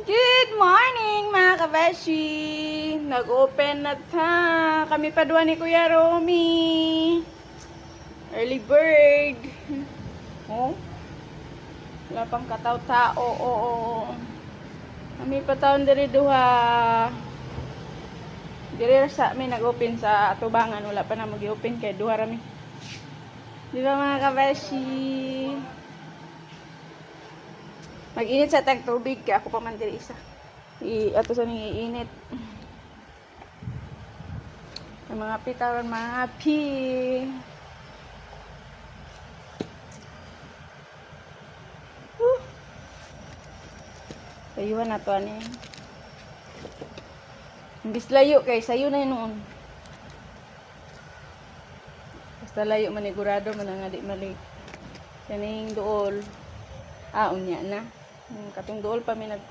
Good morning mga kabeshi! Nag-open na ta. Kami pa duwa ni Kuya Romy. Early bird. Oh. Wala pang kataw-tao. Oo. Kami pa taon diri duha. Diri sa amin nag-open sa atubangan. Wala pa na mag-open kay duha rami. Di ba mga kabeshi? Mag-init sa tag tubig kaya ako pa man diri isa. Ato sa ning iinit. Ang mga pitawan mga pi. Sayuhan na to ani. Imbis layo kay sayo na noon. Basta layo manigurado man nga di mali. Kaning duol. Unya na. Katong duol pa mi nag